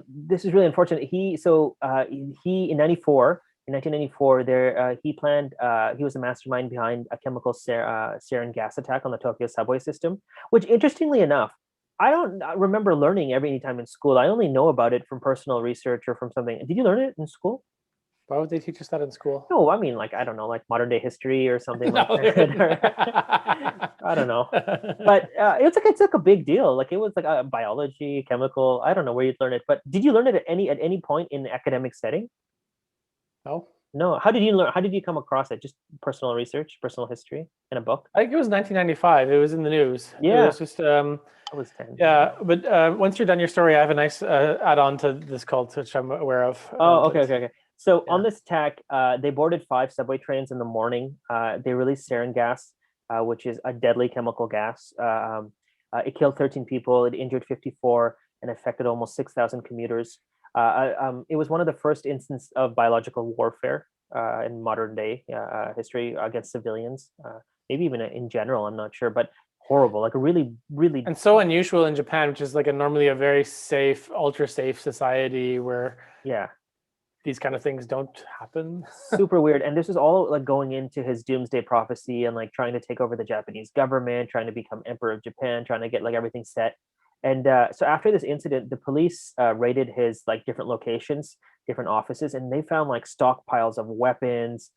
This is really unfortunate. He in 1994, there he planned. He was the mastermind behind a chemical sarin gas attack on the Tokyo subway system. Which, interestingly enough, I don't remember learning every time in school. I only know about it from personal research or from something. Did you learn it in school? Why would they teach us that in school? No, I mean, like, I don't know, like modern day history or something like that. I don't know, but it's like a big deal. Like it was like a biology, chemical. I don't know where you'd learn it, but did you learn it at any point in the academic setting? No. No. How did you learn? How did you come across it? Just personal research, personal history in a book? I think it was 1995. It was in the news. Yeah. It was just I was 10. yeah, but once you're done your story, I have a nice add-on to this cult, which I'm aware of. Oh, okay. So Yeah. on this attack, they boarded 5 subway trains in the morning. They released sarin gas, which is a deadly chemical gas. It killed 13 people, it injured 54, and affected almost 6,000 commuters. It was one of the first instances of biological warfare in modern day history against civilians, maybe even in general, I'm not sure, but horrible, like a really, really... And so unusual in Japan, which is like normally a very safe, ultra safe society where yeah, these kind of things don't happen. super weird. And this is all like going into his doomsday prophecy and like trying to take over the Japanese government, trying to become emperor of Japan, trying to get like everything set. And so after this incident, the police raided his like different locations, different offices, and they found like stockpiles of weapons,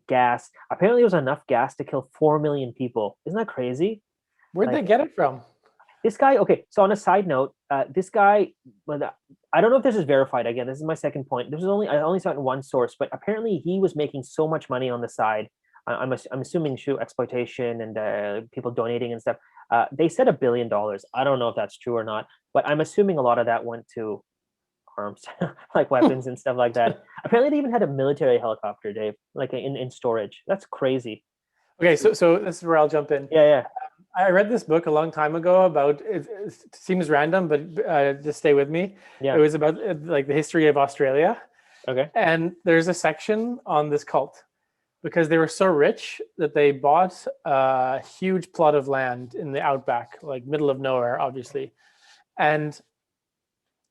gas. Apparently, it was enough gas to kill 4 million people. Isn't that crazy? Where'd they get it from? This guy, okay, so on a side note, this guy, I don't know if this is verified. Again, this is my second point. I only saw it in one source, but apparently he was making so much money on the side. I'm assuming through exploitation and people donating and stuff. They said $1 billion. I don't know if that's true or not, but I'm assuming a lot of that went to arms, like weapons and stuff like that. Apparently, they even had a military helicopter, Dave, like in storage. That's crazy. Okay, so this is where I'll jump in. Yeah. I read this book a long time ago about it seems random, but just stay with me. Yeah. It was about like the history of Australia. Okay. And there's a section on this cult because they were so rich that they bought a huge plot of land in the outback, like middle of nowhere, obviously. And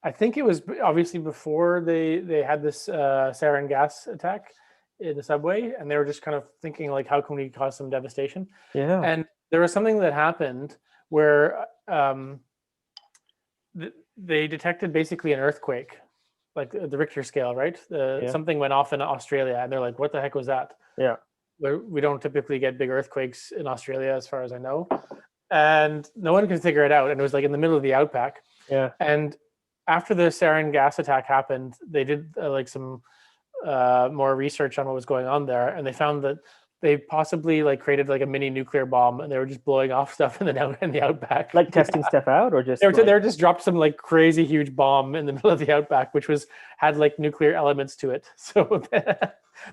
I think it was obviously before they had this sarin gas attack in the subway, and they were just kind of thinking like, how can we cause some devastation? Yeah. And there was something that happened where they detected basically an earthquake, like the Richter scale, right? Something went off in Australia, and they're like, what the heck was that? Yeah. We don't typically get big earthquakes in Australia, as far as I know. And no one could figure it out. And it was like in the middle of the outback. Yeah. And after the sarin gas attack happened, they did like some more research on what was going on there. And they found that they possibly like created like a mini nuclear bomb, and they were just blowing off stuff in the outback. Like testing stuff out, or just they were just dropped some like crazy huge bomb in the middle of the outback, which had like nuclear elements to it. So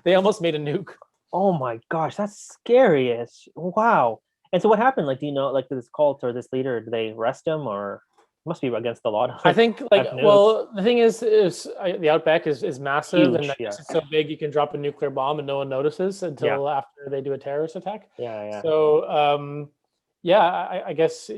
they almost made a nuke. Oh my gosh, that's scary. Wow. And so what happened? Like, do you know, like this cult or this leader, did they arrest him, or must be against the law? I think well, the thing is the outback is massive. Huge, and I guess it's so big you can drop a nuclear bomb and no one notices until after they do a terrorist attack. Yeah. So I guess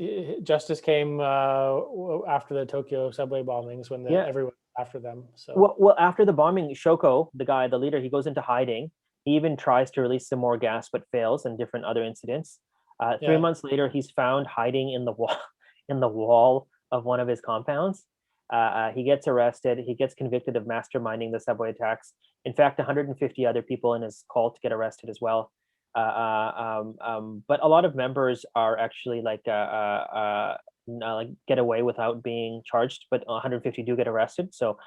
justice came after the Tokyo subway bombings when everyone after them. So well, after the bombing, Shoko, the leader, he goes into hiding. He even tries to release some more gas, but fails in different other incidents. 3 months later, he's found hiding in the wall of one of his compounds. He gets arrested. He gets convicted of masterminding the subway attacks. In fact, 150 other people in his cult get arrested as well. But a lot of members are actually like get away without being charged, but 150 do get arrested. So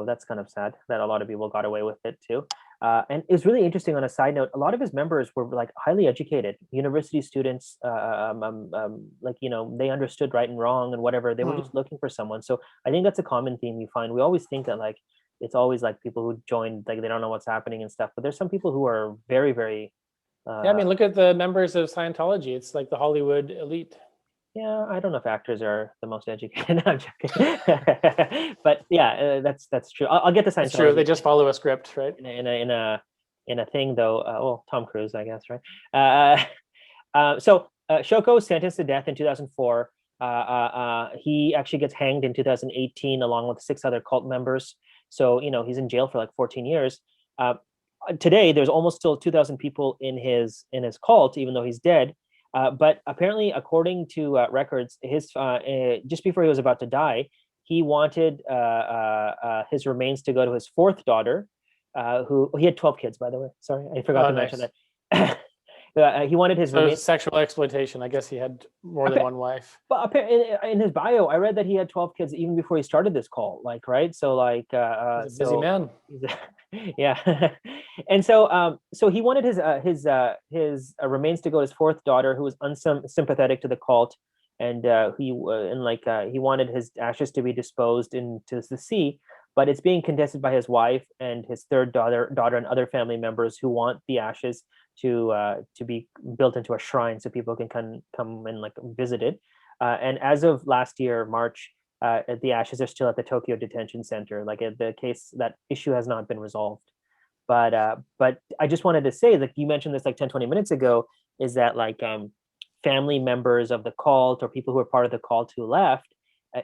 that's kind of sad that a lot of people got away with it too. And it was really interesting. On a side note, a lot of his members were like highly educated university students. Like they understood right and wrong and whatever. They were Hmm. just looking for someone. So I think that's a common theme you find. We always think that like it's always like people who joined like they don't know what's happening and stuff. But there's some people who are very very Yeah, I uh, mean, look at the members of Scientology. It's like the Hollywood elite. yeah, I don't know if actors are the most educated. No, I'm joking. But yeah, that's true. I'll get to That's true. They Scientology just follow a script, right? in a thing though. Well, Tom Cruise, I guess, right? Shoko was sentenced to death in 2004. He actually gets hanged in 2018 along with 6 other cult members. So he's in jail for like 14 years. Uh, Today, there's almost still 2,000 people in his cult, even though he's dead. But apparently, according to records, just before he was about to die, he wanted his remains to go to his fourth daughter, who he had 12 kids, by the way. Sorry, I forgot Oh, to mention nice. that. He wanted his So remains. sexual exploitation. I guess he had more than one wife. But in his bio, I read that he had 12 kids even before he started this call. Like, right? So like, He's a busy man. yeah. And so he wanted his remains to go to his fourth daughter, who was unsympathetic to the cult, and he wanted his ashes to be disposed into the sea. But it's being contested by his wife and his third daughter, and other family members who want the ashes to be built into a shrine so people can come and like visit it. And as of last year, March, the ashes are still at the Tokyo Detention Center. Like the case, that issue has not been resolved. But I just wanted to say, like you mentioned this like 10, 20 minutes ago, is that like family members of the cult or people who are part of the cult who left.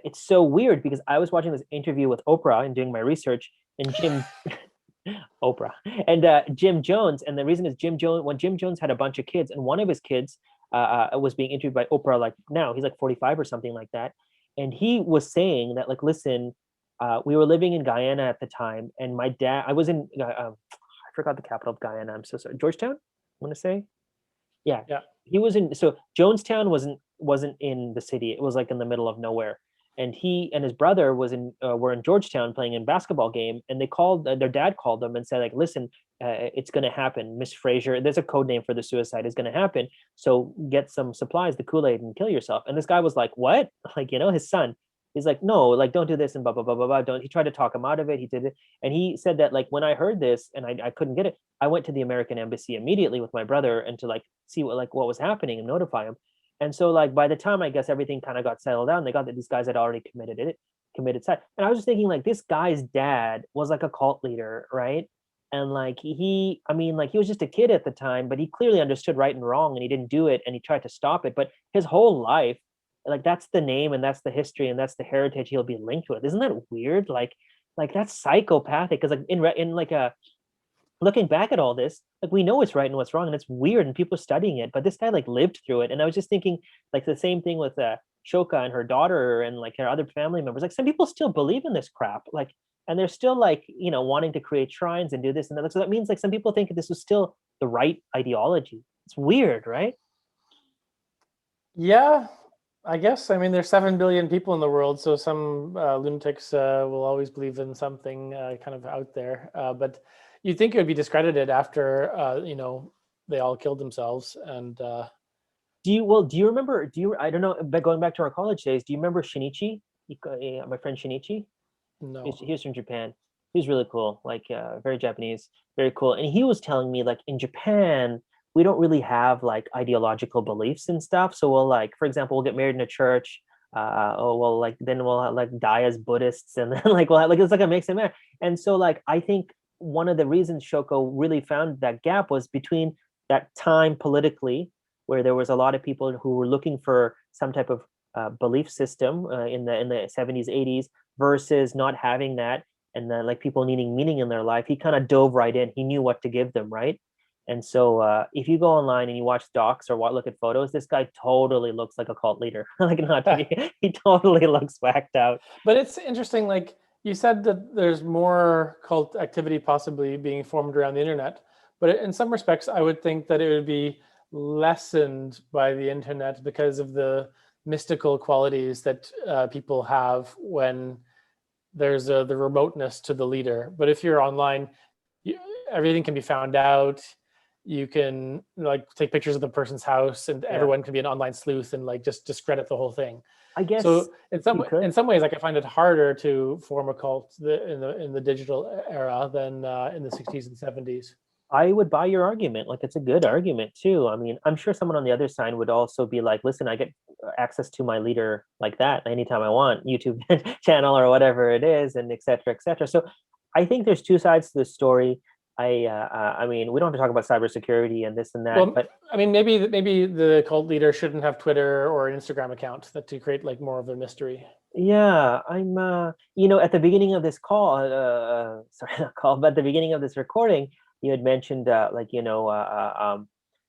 It's so weird because I was watching this interview with Oprah and doing my research, and Oprah and Jim Jones. And the reason is when Jim Jones had a bunch of kids, and one of his kids was being interviewed by Oprah, like now he's like 45 or something like that. And he was saying that, like, listen, we were living in Guyana at the time, and my dad, I was in, I forgot the capital of Guyana. I'm so sorry. Georgetown, I want to say. Yeah. Yeah. He was in, so Jonestown wasn't in the city. It was like in the middle of nowhere. And he and his brother were in Georgetown playing a basketball game, and they called their dad called them and said, like, listen, it's going to happen. Miss Fraser, there's a code name for the suicide, is going to happen. So get some supplies, the Kool-Aid, and kill yourself. And this guy was like, what? Like, his son. He's like, no, like, don't do this and blah blah blah blah blah. Don't. He tried to talk him out of it. He did it, and he said that, like, when I heard this and I couldn't get it, I went to the American embassy immediately with my brother and to like see what was happening and notify him. And so, like, by the time I guess everything kind of got settled down, they got that these guys had already committed suicide. And I was just thinking, like, this guy's dad was like a cult leader, right? And like I mean, like, he was just a kid at the time, but he clearly understood right and wrong, and he didn't do it, and he tried to stop it. But his whole life, like, that's the name and that's the history and that's the heritage he'll be linked with. Isn't that weird? Like that's psychopathic. Because like in like a looking back at all this, like, we know what's right and what's wrong, and it's weird, and people are studying it. But this guy like lived through it, and I was just thinking, like, the same thing with Shoka and her daughter and like her other family members. Like, some people still believe in this crap, like, and they're still like wanting to create shrines and do this and that. So that means like some people think this was still the right ideology. It's weird, right? Yeah, I guess. I mean, there's 7 billion people in the world, so some lunatics will always believe in something kind of out there. But you'd think it would be discredited after, they all killed themselves. And Do you remember? I don't know. But going back to our college days, do you remember Shinichi? My friend Shinichi. no. He was from Japan. He was really cool, like very Japanese, very cool. And he was telling me, like, in Japan, we don't really have like ideological beliefs and stuff. So we'll, like, for example, we'll get married in a church. Oh well, like then we'll like die as Buddhists, and then like like it's like a mix and match. And so like I think one of the reasons Shoko really found that gap was between that time politically, where there was a lot of people who were looking for some type of belief system in the 70s 80s versus not having that, and then like people needing meaning in their life. He kind of dove right in. He knew what to give them, right? And so if you go online and you watch docs or look at photos, this guy totally looks like a cult leader. Like, not to be, he totally looks whacked out. But it's interesting, like you said, that there's more cult activity possibly being formed around the internet. But in some respects, I would think that it would be lessened by the internet because of the mystical qualities that people have when there's the remoteness to the leader. But if you're online, everything can be found out. You can like take pictures of the person's house, and everyone can be an online sleuth and like just discredit the whole thing. I guess So in could. some ways, like I find it harder to form a cult in the digital era than in the 60s and 70s. I would buy your argument. Like, it's a good argument too. I mean, I'm sure someone on the other side would also be like, listen, I get access to my leader like that anytime I want, YouTube channel or whatever it is, and et cetera, et cetera. So I think there's two sides to the story. I mean, we don't have to talk about cybersecurity and this and that, Well, but I mean, maybe the cult leader shouldn't have Twitter or an Instagram account that to create like more of a mystery. yeah, I'm, at the beginning of this call, sorry, not call, but at the beginning of this recording, you had mentioned,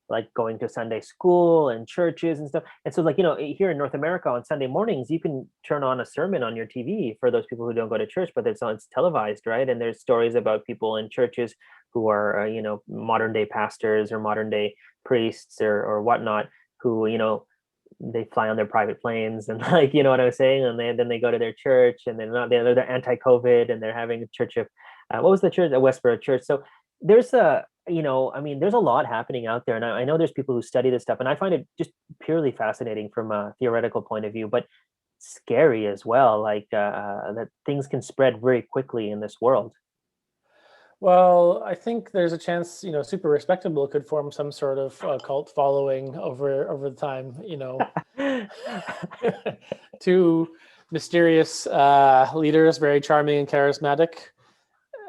like going to Sunday school and churches and stuff. And so, like, here in North America on Sunday mornings, you can turn on a sermon on your TV for those people who don't go to church, but it's televised, right? And there's stories about people in churches who are, modern day pastors or modern day priests or whatnot, who, they fly on their private planes and like, you know what I was saying? And then they go to their church and they're anti-COVID and they're having a church of, what was the church? A Westboro church. So there's there's a lot happening out there. And I know there's people who study this stuff, and I find it just purely fascinating from a theoretical point of view, but scary as well. Like that things can spread very quickly in this world. Well, I think there's a chance, Super Respectable could form some sort of cult following over the time, Two mysterious leaders, very charming and charismatic.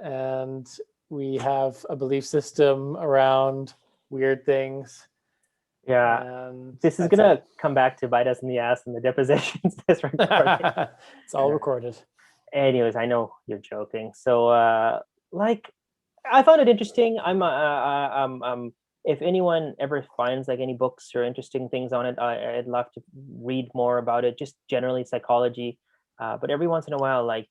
And we have a belief system around weird things. Yeah. And this is going to come back to bite us in the ass in the depositions. This recording. It's all recorded. Anyways, I know you're joking. So, I found it interesting. If anyone ever finds like any books or interesting things on it, I'd love to read more about it. Just generally psychology, but every once in a while, like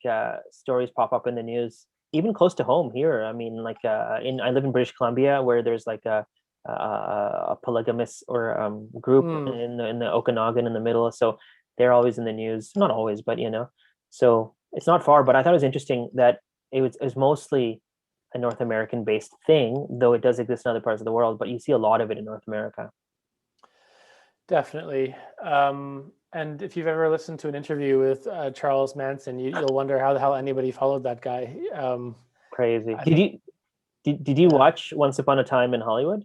stories pop up in the news, even close to home here. I mean, like I live in British Columbia, where there's like a polygamous or group in the Okanagan in the middle. So they're always in the news. Not always, but so it's not far. But I thought it was interesting that it was mostly a North American based thing, though it does exist in other parts of the world, but you see a lot of it in North America. Definitely. And if you've ever listened to an interview with Charles Manson, you'll wonder how the hell anybody followed that guy. Crazy. Did you watch Once Upon a Time in Hollywood?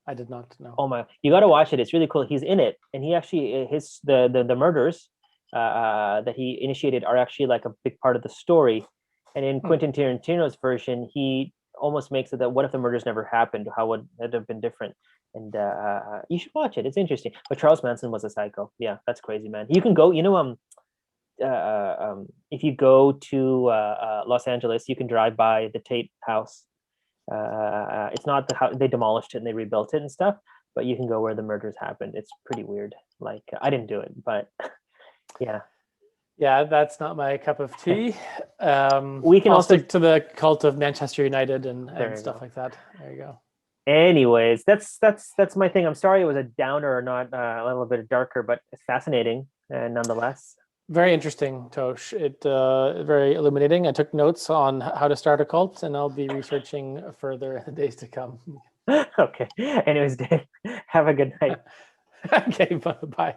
I did not know. Oh my, you got to watch it. It's really cool. He's in it. And he actually, the murders that he initiated are actually like a big part of the story. And in Quentin Tarantino's version, he almost makes it that what if the murders never happened? How would it have been different? And you should watch it. It's interesting. But Charles Manson was a psycho. Yeah, that's crazy, man. You can go, if you go to Los Angeles, you can drive by the Tate house. It's not the house, they demolished it and they rebuilt it and stuff, but you can go where the murders happened. It's pretty weird. Like, I didn't do it, but yeah. Yeah, that's not my cup of tea. We can I'll also stick to the cult of Manchester United and stuff like that. There you go. Anyways, that's my thing. I'm sorry it was a downer or not a little bit darker, but it's fascinating nonetheless. Very interesting, Tosh. It very illuminating. I took notes on how to start a cult, and I'll be researching further in the days to come. Okay. Anyways, Dave, have a good night. Okay, bye.